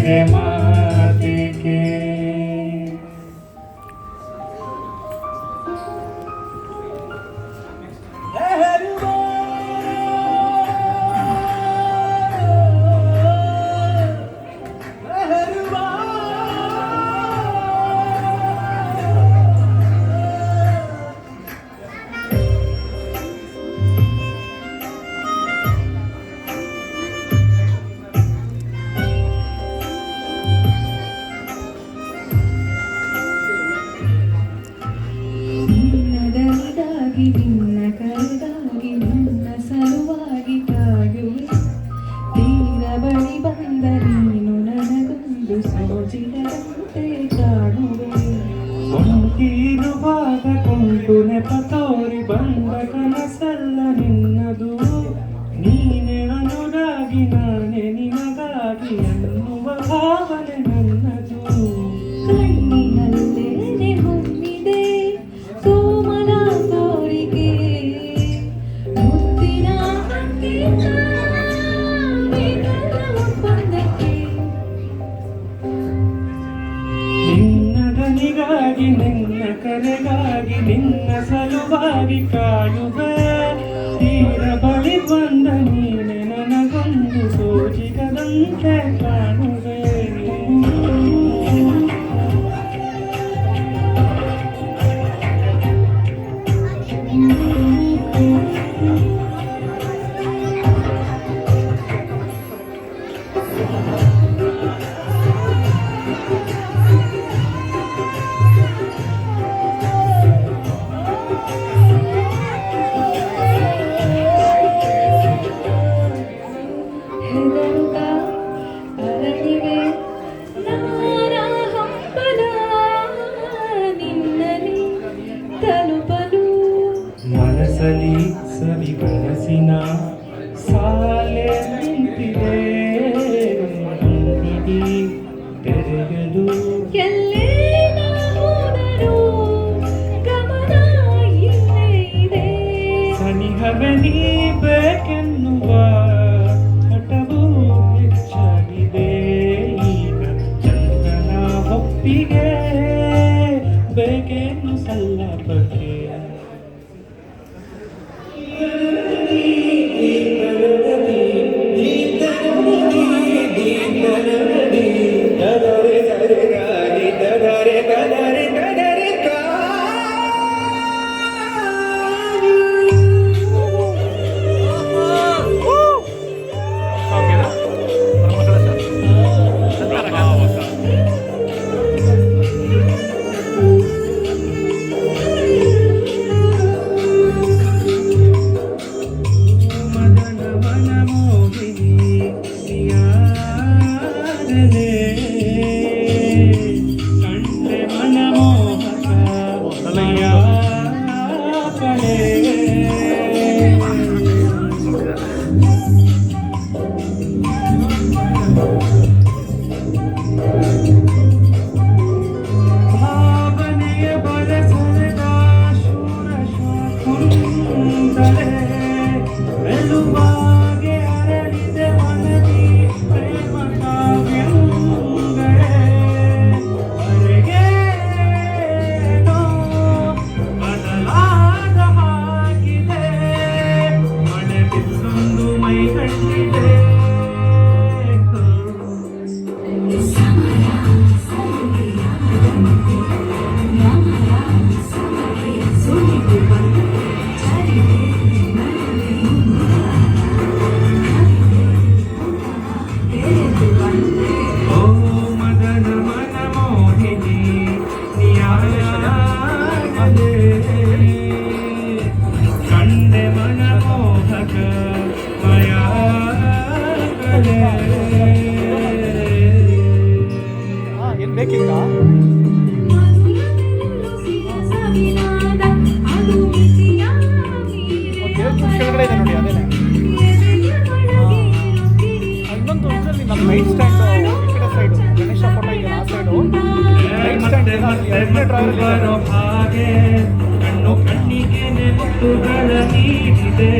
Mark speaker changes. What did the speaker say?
Speaker 1: ಬೇರೆ ಮಾತಿಗೆ.
Speaker 2: ನಿನ್ನ ಕರೆದಾಗಿ ನನ್ನ ಸಲುವಾಗಿ ಕಾಯುವೆ. ತೀರ ಬಳಿ ಬಂದ ನೀನು ನನಗೊಂದು ಸೋಜಿಗರಂತೆ ಕಾಣುವೆ.
Speaker 1: ಒಂಟಿರುವಾಗ ಕೊಂಟು ನೆಪ ತೋರಿ ಬಂದ ಕನಸಲ್ಲ ನಿನ್ನದು. ನೀನೆ ಅನುರಾಗಿ ನಾನೇ ನಿನಗಾಗಿ ಅನ್ನುವ ಭಾವನೆ ನನ್ನದು.
Speaker 2: ಕಣ್ಣಿನಲ್ಲೇ ಹೊಮ್ಮಿದೆ ಕೋಮಲ ಕೋರಿಕೆ, ಮುತ್ತಿನ ಒಪ್ಪಂದಕ್ಕೆ.
Speaker 1: ನಿನ್ನ ದನಿಗಾಗಿ ನಿನ್ನ ಕರೆಗಾಗಿ ನಿನ್ನ ಸಲುವಾಗಿ ಕಾಡುವೆ. ತೀರ ಬಳಿ ಬಂದ ನೀನೆ ನನಗೊಂದು ಸೋಜಿಗದಂತೆ ಕಾಣುವೆ.
Speaker 2: ಹೆದರುತ್ತ ಅರಳಿವೆ ನಾನಾ ಹಂಬಲ ನಿನ್ನಲಿ ತಲುಪಲು.
Speaker 1: ಮನಸಲಿ ಸವಿ ಕನಸಿನ ಸಾಲೆ ನಿಂತಿದೆ. ಅಂಗಡಿ ತೆರೆಯಲು
Speaker 2: ಎಲ್ಲೇ ನಾ ಹೋದರೂ ಗಮನ ಇಲ್ಲೇ ಇದೆ.
Speaker 1: ಸನಿಹವೇ ನೀ ಬೇಕೆನ್ನುವ ಹಠವು ಹೆಚ್ಚಾಗಿದೆ. ಈಗ ಚಂದನ ಒಪ್ಪಿಗೆ ಬೇಕೇನು ಸಲ್ಲಬಗೆ.
Speaker 3: ಲೈಟ್ ಸ್ಟ್ಯಾಂಡ್ ಈ ಕಡೆ ಸೈಡು ಗಣೇಶ ಫೋಟೋ ಇದೆ ಆ ಸೈಡು ಲೈಟ್ ಸ್ಟ್ಯಾಂಡ್ ಎರಡನೇ ಡ್ರೈವರ್
Speaker 1: ಹಾಗೆ ಕಣ್ಣು ಕಣ್ಣಿಗೆ ಮುತ್ತುಗಳ ನೀಡಿದೆ.